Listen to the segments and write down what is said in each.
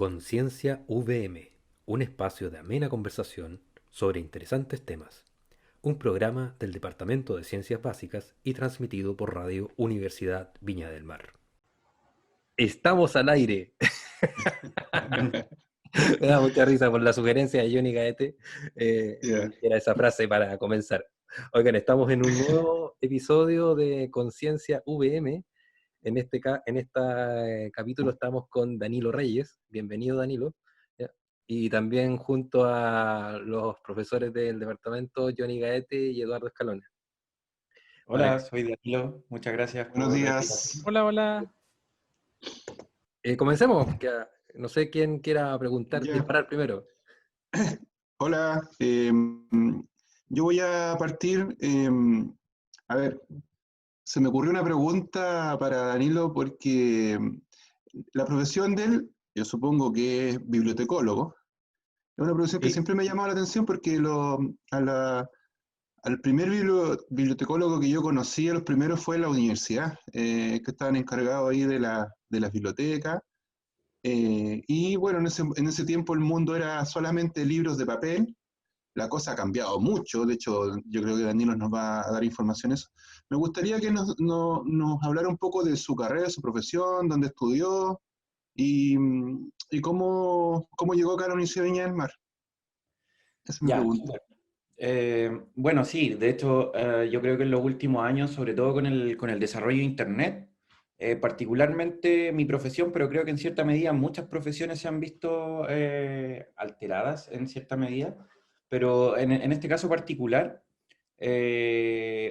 Conciencia VM, un espacio de amena conversación sobre interesantes temas. Un programa del Departamento de Ciencias Básicas y transmitido por Radio Universidad Viña del Mar. ¡Estamos al aire! Me da mucha risa por la sugerencia de Johnny Gaete. Yeah. Era esa frase para comenzar. Oigan, estamos en un nuevo episodio de Conciencia VM. En este capítulo estamos con Danilo Reyes. Bienvenido, Danilo. ¿Ya? Y también junto a los profesores del departamento, Johnny Gaete y Eduardo Escalona. Para Hola, soy Danilo. Muchas gracias Buenos por la invitación. días. Hola, hola. Comencemos. No sé quién quiera preguntar, Ya. disparar primero. Hola, yo voy a partir. A ver, se me ocurrió una pregunta para Danilo porque la profesión de él, yo supongo que es bibliotecólogo, es una profesión que Sí. siempre me ha llamado la atención porque al primer bibliotecólogo que yo conocí, a los primeros fue en la universidad, que estaban encargados ahí de las bibliotecas. Y bueno, en ese tiempo el mundo era solamente libros de papel. La cosa ha cambiado mucho, de hecho yo creo que Danilo nos va a dar información de eso. Me gustaría que nos hablara un poco de su carrera, de su profesión, dónde estudió y cómo llegó acá a la Universidad de Viña del Mar. Esa es mi Ya, pregunta. súper. Bueno, sí, de hecho, yo creo que en los últimos años, sobre todo con el desarrollo de Internet, particularmente mi profesión, pero creo que en cierta medida muchas profesiones se han visto alteradas en cierta medida, pero en este caso particular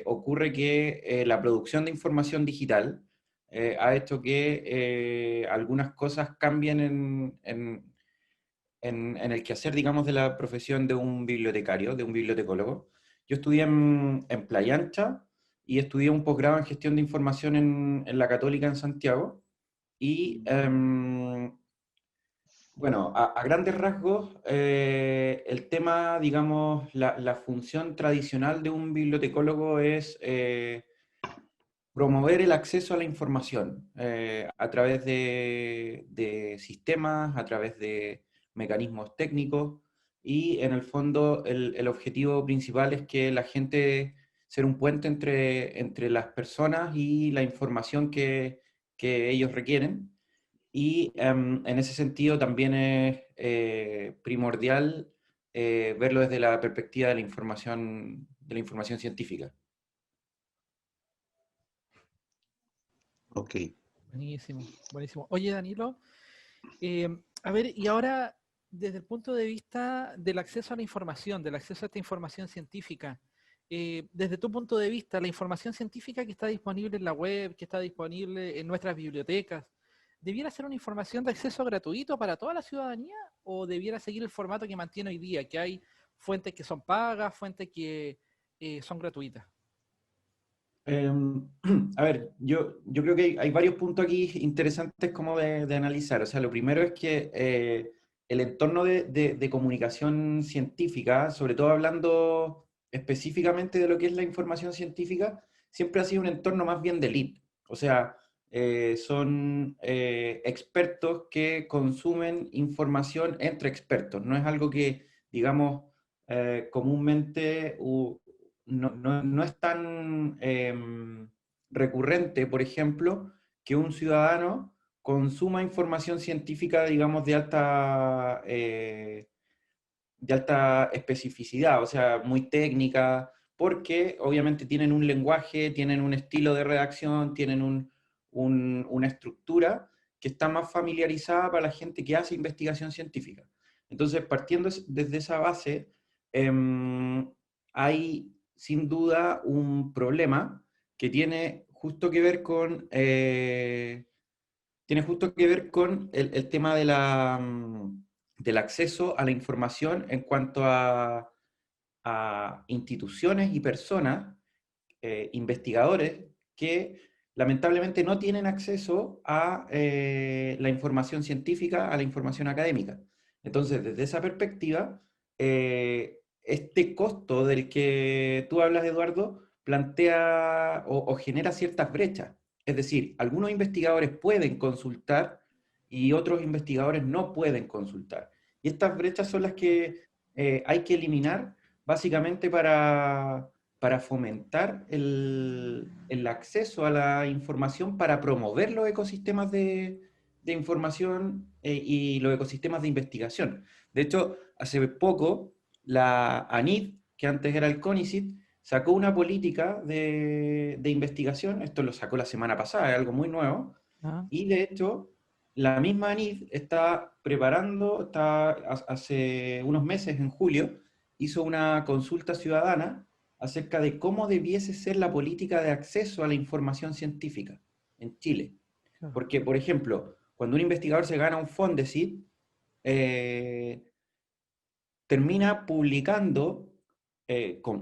ocurre que la producción de información digital ha hecho que algunas cosas cambien en el quehacer, digamos, de la profesión de un bibliotecario, de un bibliotecólogo. Yo estudié en Playa Ancha y estudié un posgrado en gestión de información en la Católica en Santiago. Y bueno, a grandes rasgos, el tema, digamos, la función tradicional de un bibliotecólogo es promover el acceso a la información a través de sistemas, a través de mecanismos técnicos, y en el fondo el objetivo principal es que la gente, ser un puente entre las personas y la información que ellos requieren. Y en ese sentido también es primordial verlo desde la perspectiva de la información científica. Ok. Buenísimo, buenísimo. Oye, Danilo, a ver, y ahora, desde el punto de vista del acceso a la información, del acceso a esta información científica, desde tu punto de vista, la información científica que está disponible en la web, que está disponible en nuestras bibliotecas, ¿debiera ser una información de acceso gratuito para toda la ciudadanía o debiera seguir el formato que mantiene hoy día, que hay fuentes que son pagas, fuentes que son gratuitas? A ver, yo creo que hay varios puntos aquí interesantes como de analizar. O sea, lo primero es que el entorno de comunicación científica, sobre todo hablando específicamente de lo que es la información científica, siempre ha sido un entorno más bien de elite. O sea, son expertos que consumen información entre expertos. No es algo que, digamos, comúnmente no es tan recurrente, por ejemplo, que un ciudadano consuma información científica, digamos, de alta especificidad, o sea, muy técnica, porque obviamente tienen un lenguaje, tienen un estilo de redacción, tienen una estructura que está más familiarizada para la gente que hace investigación científica. Entonces, partiendo desde esa base, hay sin duda un problema que tiene justo que ver con el tema del acceso a la información en cuanto a instituciones y personas, investigadores, que lamentablemente no tienen acceso a la información científica, a la información académica. Entonces, desde esa perspectiva, este costo del que tú hablas, Eduardo, plantea o genera ciertas brechas. Es decir, algunos investigadores pueden consultar y otros investigadores no pueden consultar. Y estas brechas son las que hay que eliminar básicamente para fomentar el acceso a la información, para promover los ecosistemas de información y los ecosistemas de investigación. De hecho, hace poco, la ANID, que antes era el CONICYT, sacó una política de investigación, esto lo sacó la semana pasada, es algo muy nuevo, Ah, y de hecho, la misma ANID está preparando, hace unos meses, en julio, hizo una consulta ciudadana acerca de cómo debiese ser la política de acceso a la información científica en Chile. claro. Porque, por ejemplo, cuando un investigador se gana un Fondesit, eh, termina publicando,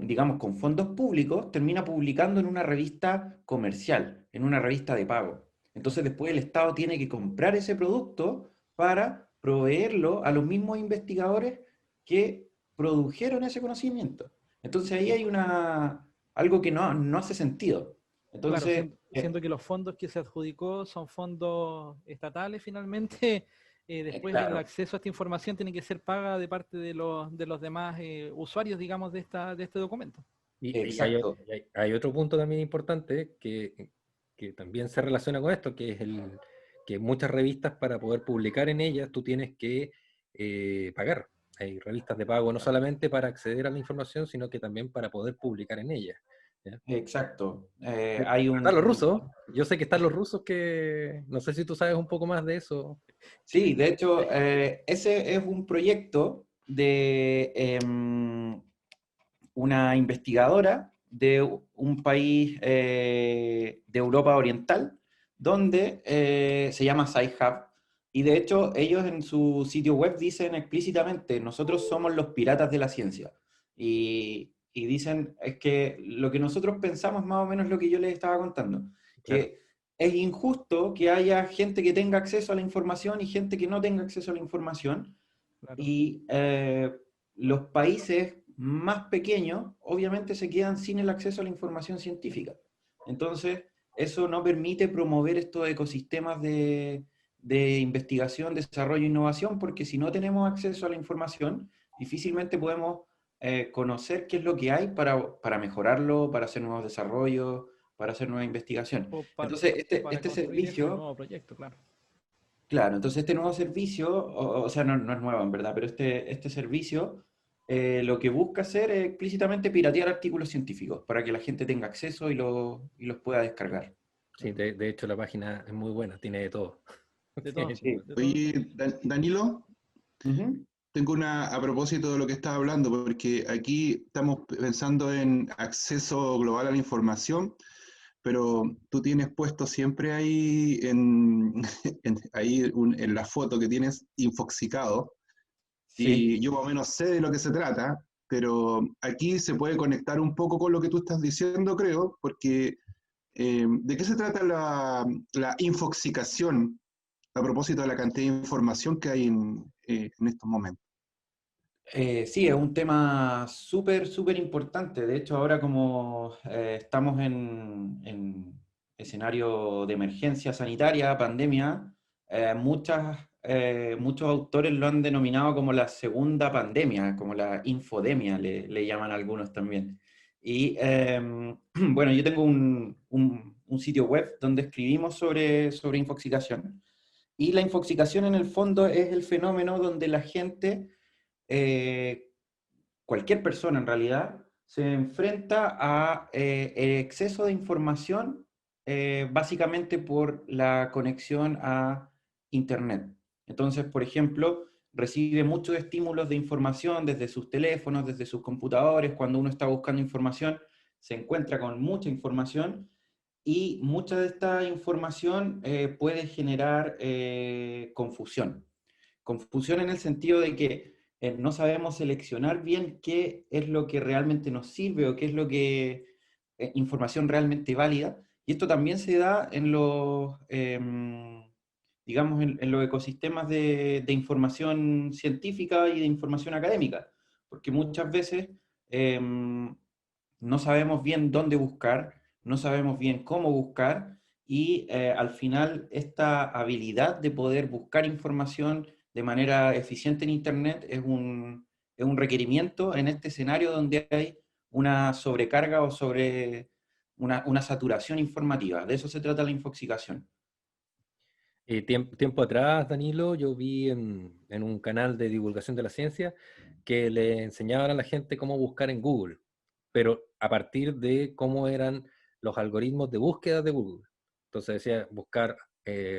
digamos, con fondos públicos, termina publicando en una revista comercial, en una revista de pago. Entonces después el Estado tiene que comprar ese producto para proveerlo a los mismos investigadores que produjeron ese conocimiento. Entonces ahí hay algo que no hace sentido. Claro, Entonces, siendo que los fondos que se adjudicó son fondos estatales finalmente, después el claro, acceso a esta información tiene que ser paga de parte de los demás usuarios, digamos, de este documento. Y exacto. hay otro punto también importante que también se relaciona con esto, que es que muchas revistas, para poder publicar en ellas, tú tienes que pagar. Hay revistas de pago no solamente para acceder a la información, sino que también para poder publicar en ellas. ¿Ya? Exacto. Hay Están los rusos. Yo sé que están los rusos que, no sé si tú sabes un poco más de eso. Sí, de hecho, ese es un proyecto de una investigadora de un país de Europa Oriental, donde se llama Sci-Hub, y de hecho ellos en su sitio web dicen explícitamente, nosotros somos los piratas de la ciencia. Y dicen, es que lo que nosotros pensamos más o menos lo que yo les estaba contando, Claro. que es injusto que haya gente que tenga acceso a la información y gente que no tenga acceso a la información, Claro. y los países más pequeños obviamente se quedan sin el acceso a la información científica. Entonces, eso no permite promover estos ecosistemas de investigación, desarrollo e innovación, porque si no tenemos acceso a la información, difícilmente podemos conocer qué es lo que hay para mejorarlo, para hacer nuevos desarrollos, para hacer nueva investigación. Entonces, Para este construir este servicio... nuevo proyecto, claro. Claro, entonces este nuevo servicio, o sea, no es nuevo en verdad, pero este servicio lo que busca hacer es explícitamente piratear artículos científicos para que la gente tenga acceso y los pueda descargar. Sí, de hecho la página es muy buena, tiene de todo. De todo, Sí. de todo. Oye, Danilo, Ujú. tengo a propósito de lo que estaba hablando, porque aquí estamos pensando en acceso global a la información, pero tú tienes puesto siempre ahí en la foto que tienes infoxicado, Sí. y yo más o menos sé de lo que se trata, pero aquí se puede conectar un poco con lo que tú estás diciendo, creo, porque ¿de qué se trata la infoxicación a propósito de la cantidad de información que hay en estos momentos? Sí, es un tema súper importante. De hecho, ahora como estamos en escenario de emergencia sanitaria, pandemia, muchos autores lo han denominado como la segunda pandemia, como la infodemia, le llaman algunos también. Y bueno, yo tengo un sitio web donde escribimos sobre infoxicación. Y la infoxicación en el fondo es el fenómeno donde la gente eh, cualquier persona en realidad se enfrenta a exceso de información básicamente por la conexión a Internet. Entonces, por ejemplo, recibe muchos estímulos de información desde sus teléfonos, desde sus computadores. Cuando uno está buscando información, se encuentra con mucha información y mucha de esta información puede generar confusión. Confusión en el sentido de que no sabemos seleccionar bien qué es lo que realmente nos sirve o qué es lo que información realmente válida. Y esto también se da en los, digamos, en los ecosistemas de información científica y de información académica, porque muchas veces no sabemos bien dónde buscar, no sabemos bien cómo buscar, y al final esta habilidad de poder buscar información de manera eficiente en Internet es un requerimiento en este escenario donde hay una sobrecarga o una saturación informativa. De eso se trata la infoxicación. Tiempo atrás, Danilo, yo vi en un canal de divulgación de la ciencia que le enseñaban a la gente cómo buscar en Google, pero a partir de cómo eran los algoritmos de búsqueda de Google. Entonces decía buscar,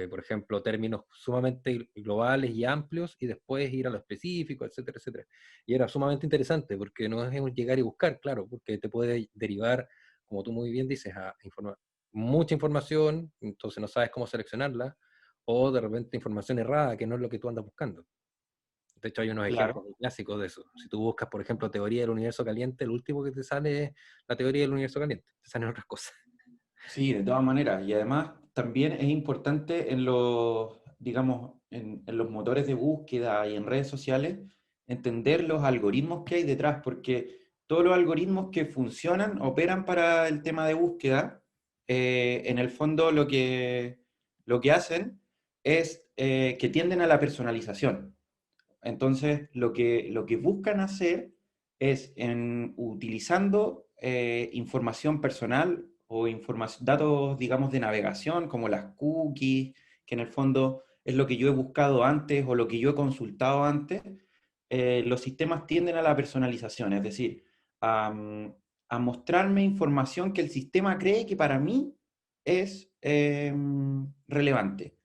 por ejemplo, términos sumamente globales y amplios y después ir a lo específico, etcétera, etcétera. Y era sumamente interesante porque no es un llegar y buscar, claro, porque te puede derivar, como tú muy bien dices, a mucha información, entonces no sabes cómo seleccionarla, o de repente información errada, que no es lo que tú andas buscando. De hecho, hay unos ejemplos Claro. muy clásicos de eso. Si tú buscas, por ejemplo, teoría del universo caliente, el último que te sale es la teoría del universo caliente. Te salen otras cosas. Sí, de todas maneras. Y además también es importante en los, digamos, en los motores de búsqueda y en redes sociales, entender los algoritmos que hay detrás, porque todos los algoritmos que funcionan, operan para el tema de búsqueda, en el fondo lo que hacen es que tienden a la personalización. Entonces, lo que buscan hacer es, utilizando información personal o datos, digamos, de navegación, como las cookies, que en el fondo es lo que yo he buscado antes o lo que yo he consultado antes, los sistemas tienden a la personalización, es decir, a mostrarme información que el sistema cree que para mí es relevante.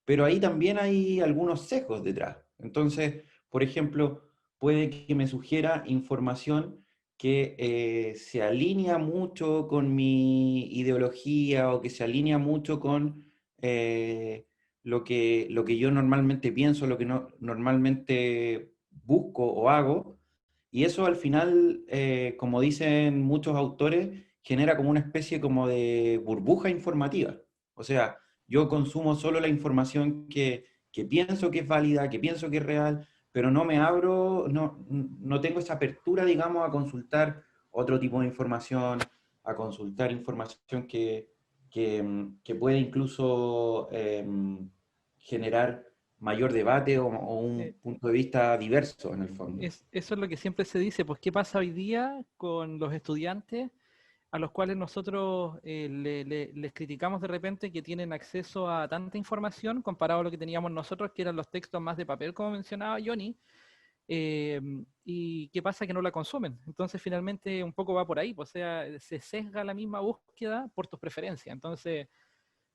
Pero ahí también hay algunos sesgos detrás. Entonces, por ejemplo, puede que me sugiera información que se alinea mucho con mi ideología o que se alinea mucho con lo que yo normalmente pienso, lo que normalmente busco o hago. Y eso al final, como dicen muchos autores, genera como una especie como de burbuja informativa. O sea, yo consumo solo la información que pienso que es válida, que pienso que es real, pero no me abro, no tengo esa apertura, digamos, a consultar otro tipo de información, a consultar información que puede incluso generar mayor debate o un Eh, punto de vista diverso en el fondo. eso es lo que siempre se dice, pues, ¿qué pasa hoy día con los estudiantes a los cuales nosotros les criticamos de repente que tienen acceso a tanta información comparado a lo que teníamos nosotros, que eran los textos más de papel, como mencionaba Johnny, eh, y qué pasa que no la consumen? Entonces finalmente un poco va por ahí, pues, o sea, se sesga la misma búsqueda por tus preferencias. Entonces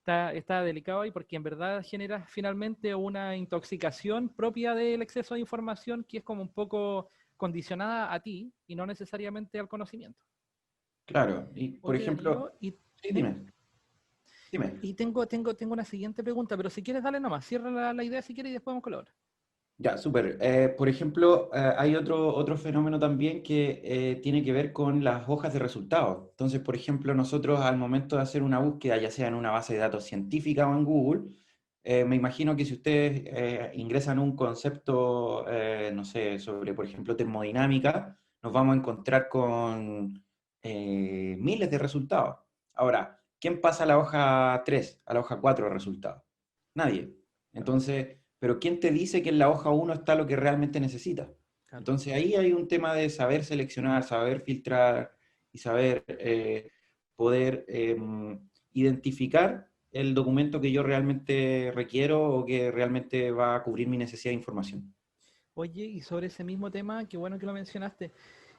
está delicado ahí porque en verdad genera finalmente una intoxicación propia del exceso de información que es como un poco condicionada a ti y no necesariamente al conocimiento. Claro, y por Oye, ejemplo, Danilo, y sí, dime. dime. Y tengo una siguiente pregunta, pero si quieres, dale nomás, cierra la idea si quieres y después vamos con la otra. Ya, súper. Por ejemplo, hay otro fenómeno también que tiene que ver con las hojas de resultados. Entonces, por ejemplo, nosotros al momento de hacer una búsqueda, ya sea en una base de datos científica o en Google, me imagino que si ustedes ingresan un concepto, no sé, sobre, por ejemplo, termodinámica, nos vamos a encontrar con miles de resultados. Ahora, ¿quién pasa a la hoja 3, a la hoja 4 de resultados? Nadie. Claro, Entonces, pero ¿quién te dice que en la hoja 1 está lo que realmente necesitas? claro. Entonces ahí hay un tema de saber seleccionar, saber filtrar y saber poder identificar el documento que yo realmente requiero o que realmente va a cubrir mi necesidad de información. Oye, y sobre ese mismo tema, qué bueno que lo mencionaste.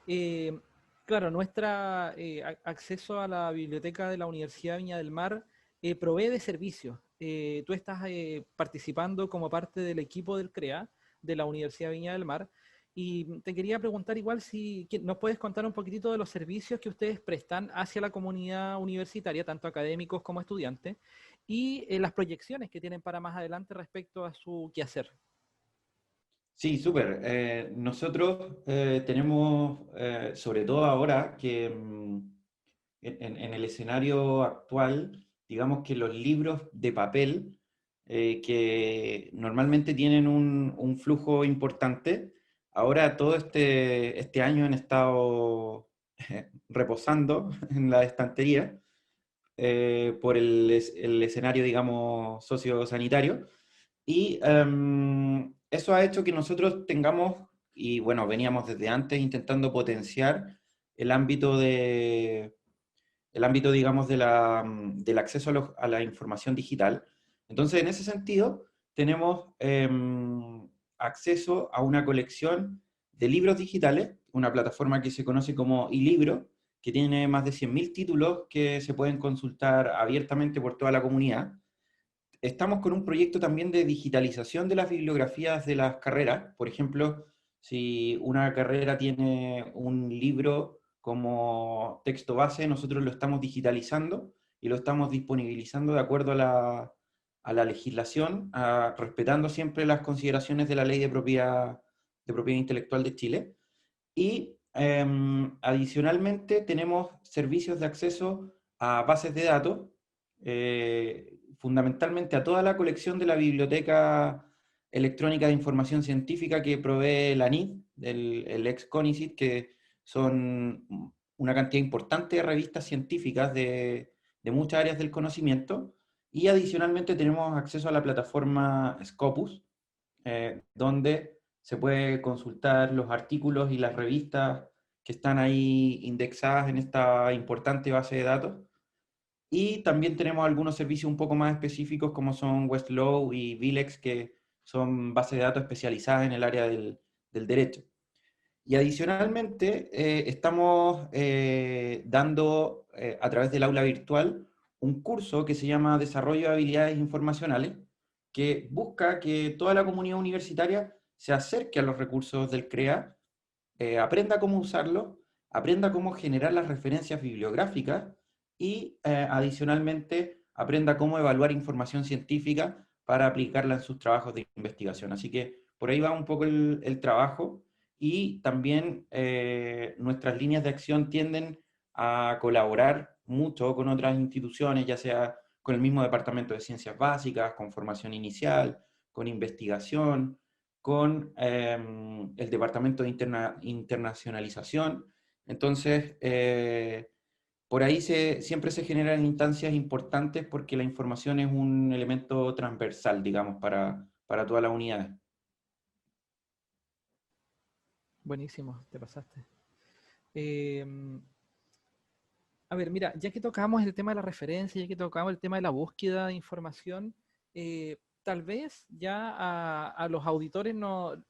Eh, claro, nuestra acceso a la biblioteca de la Universidad de Viña del Mar provee de servicios. Tú estás participando como parte del equipo del CREA de la Universidad de Viña del Mar y te quería preguntar igual si nos puedes contar un poquitito de los servicios que ustedes prestan hacia la comunidad universitaria, tanto académicos como estudiantes, y las proyecciones que tienen para más adelante respecto a su quehacer. Sí, súper. Nosotros tenemos, sobre todo ahora, que en el escenario actual, digamos que los libros de papel, que normalmente tienen un flujo importante, ahora todo este año han estado reposando en la estantería, por el escenario, digamos, sociosanitario. Y eso ha hecho que nosotros tengamos, y bueno, veníamos desde antes intentando potenciar el ámbito digamos, del acceso a la información digital. Entonces, en ese sentido, tenemos acceso a una colección de libros digitales, una plataforma que se conoce como iLibro, que tiene más de 100.000 títulos que se pueden consultar abiertamente por toda la comunidad. Estamos con un proyecto también de digitalización de las bibliografías de las carreras. Por ejemplo, si una carrera tiene un libro como texto base, nosotros lo estamos digitalizando y lo estamos disponibilizando de acuerdo a la legislación, respetando siempre las consideraciones de la Ley de propiedad intelectual de Chile. Y adicionalmente tenemos servicios de acceso a bases de datos, fundamentalmente a toda la colección de la Biblioteca Electrónica de Información Científica que provee la ANID, el ex CONICIT, que son una cantidad importante de revistas científicas de muchas áreas del conocimiento. Y adicionalmente tenemos acceso a la plataforma Scopus, donde se puede consultar los artículos y las revistas que están ahí indexadas en esta importante base de datos. Y también tenemos algunos servicios un poco más específicos como son Westlaw y Vilex, que son bases de datos especializadas en el área del derecho. Y adicionalmente estamos dando a través del aula virtual un curso que se llama Desarrollo de Habilidades Informacionales, que busca que toda la comunidad universitaria se acerque a los recursos del CREA, aprenda cómo usarlos, aprenda cómo generar las referencias bibliográficas y adicionalmente aprenda cómo evaluar información científica para aplicarla en sus trabajos de investigación. Así que por ahí va un poco el trabajo, y también nuestras líneas de acción tienden a colaborar mucho con otras instituciones, ya sea con el mismo Departamento de Ciencias Básicas, con formación inicial, con investigación, con el Departamento de Internacionalización. Entonces, por ahí siempre se generan instancias importantes porque la información es un elemento transversal, digamos, para todas las unidades. Buenísimo, te pasaste. A ver, mira, ya que tocamos el tema de la referencia, ya que tocamos el tema de la búsqueda de información, tal vez ya a los auditores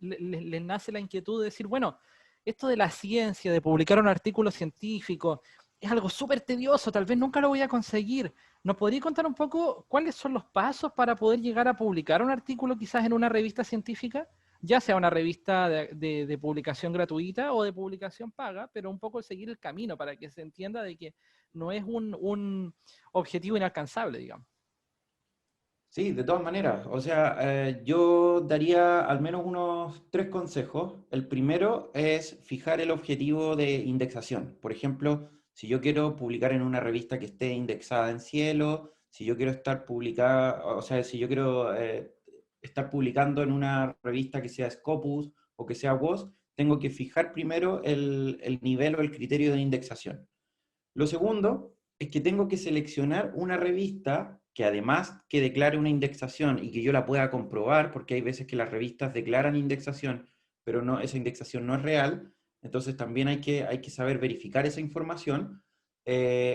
les nace la inquietud de decir, bueno, esto de la ciencia, de publicar un artículo científico, es algo súper tedioso, tal vez nunca lo voy a conseguir. ¿Nos podría contar un poco cuáles son los pasos para poder llegar a publicar un artículo quizás en una revista científica? Ya sea una revista de publicación gratuita o de publicación paga, pero un poco seguir el camino para que se entienda de que no es un objetivo inalcanzable, digamos. Sí, de todas maneras. O sea, yo daría al menos unos 3 consejos. El primero es fijar el objetivo de indexación. Por ejemplo, si yo quiero publicar en una revista que esté indexada en Cielo, si yo quiero estar publicada, o sea, si yo quiero estar publicando en una revista que sea Scopus o que sea WOS, tengo que fijar primero el nivel o el criterio de indexación. Lo segundo es que tengo que seleccionar una revista que además que declare una indexación y que yo la pueda comprobar, porque hay veces que las revistas declaran indexación, pero no, esa indexación no es real. Entonces también hay que saber verificar esa información.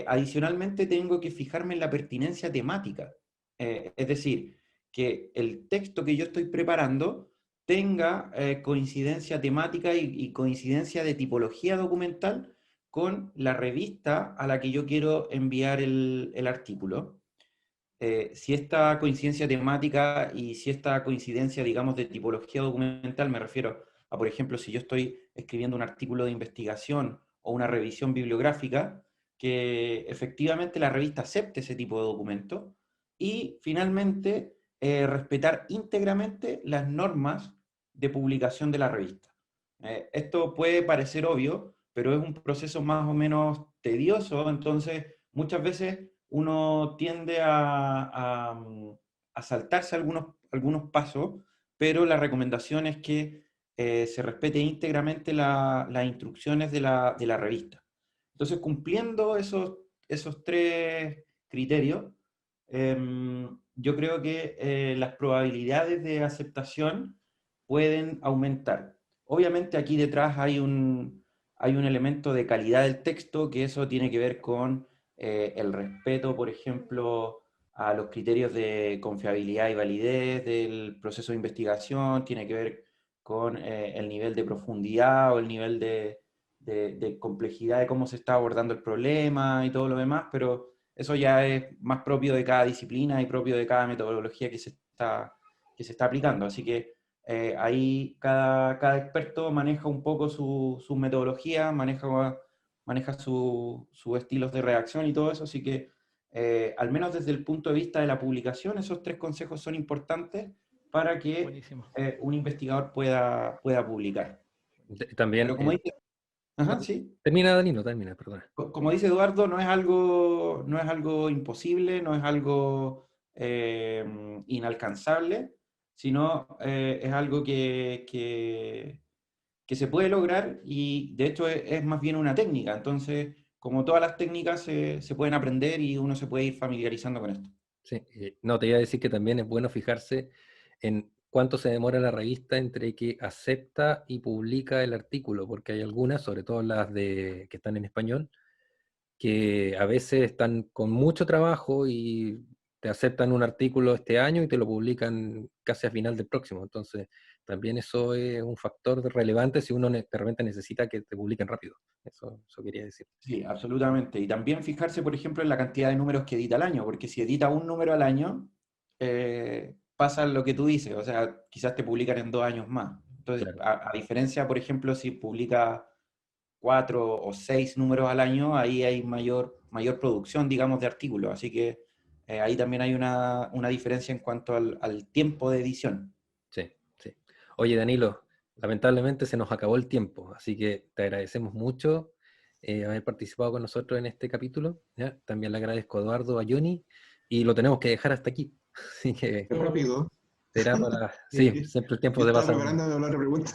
Adicionalmente tengo que fijarme en la pertinencia temática. Es decir, que el texto que yo estoy preparando tenga coincidencia temática y coincidencia de tipología documental con la revista a la que yo quiero enviar el artículo. Si esta coincidencia temática y si esta coincidencia, digamos, de tipología documental, me refiero a, por ejemplo, si yo estoy escribiendo un artículo de investigación o una revisión bibliográfica, que efectivamente la revista acepte ese tipo de documento. Y finalmente, respetar íntegramente las normas de publicación de la revista. Esto puede parecer obvio, pero es un proceso más o menos tedioso, entonces muchas veces uno tiende a saltarse algunos pasos, pero la recomendación es que se respete íntegramente las instrucciones de la revista. Entonces, cumpliendo esos 3 criterios, yo creo que las probabilidades de aceptación pueden aumentar. Obviamente aquí detrás hay un elemento de calidad del texto, que eso tiene que ver con el respeto, por ejemplo, a los criterios de confiabilidad y validez del proceso de investigación, tiene que ver con el nivel de profundidad o el nivel de complejidad de cómo se está abordando el problema y todo lo demás, pero eso ya es más propio de cada disciplina y propio de cada metodología que se está aplicando. Así que ahí cada experto maneja un poco su metodología, maneja sus estilos de redacción y todo eso, así que al menos desde el punto de vista de la publicación, esos 3 consejos son importantes para que Buenísimo. un investigador pueda publicar. También, Pero como dice, ajá, sí. termina Danilo, termina, perdona. Como dice Eduardo, no es algo imposible, no es algo inalcanzable, sino es algo que se puede lograr y de hecho es más bien una técnica. Entonces, como todas las técnicas se pueden aprender y uno se puede ir familiarizando con esto. Sí, no, te iba a decir que también es bueno fijarse en cuánto se demora la revista entre que acepta y publica el artículo, porque hay algunas, sobre todo las que están en español, que a veces están con mucho trabajo y te aceptan un artículo este año y te lo publican casi a final del próximo. Entonces, también eso es un factor relevante si uno de repente necesita que te publiquen rápido. Eso quería decir. Sí, absolutamente. Y también fijarse, por ejemplo, en la cantidad de números que edita al año, porque si edita un número al año, pasa lo que tú dices, o sea, quizás te publican en 2 años más. Entonces, Claro. a diferencia, por ejemplo, si publica 4 o 6 números al año, ahí hay mayor producción, digamos, de artículos. Así que ahí también hay una diferencia en cuanto al tiempo de edición. Sí, sí. Oye, Danilo, lamentablemente se nos acabó el tiempo, así que te agradecemos mucho haber participado con nosotros en este capítulo. ¿Ya? También le agradezco a Eduardo, a Johnny, y lo tenemos que dejar hasta aquí. Así que Es rápido. será para... Sí, siempre el tiempo Yo se estaba pasa. preparando la otra pregunta.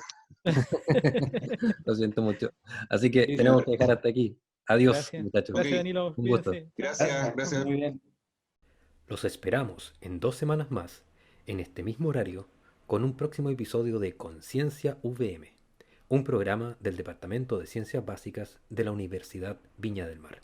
Lo siento mucho. Así que Sí, tenemos sí. que dejar hasta aquí. Adiós, Gracias. muchachos. Gracias, Ok. Danilo. Un gusto. Cuídense. Gracias, gracias. Muy bien. Los esperamos en 2 semanas más, en este mismo horario, con un próximo episodio de Conciencia VM, un programa del Departamento de Ciencias Básicas de la Universidad Viña del Mar.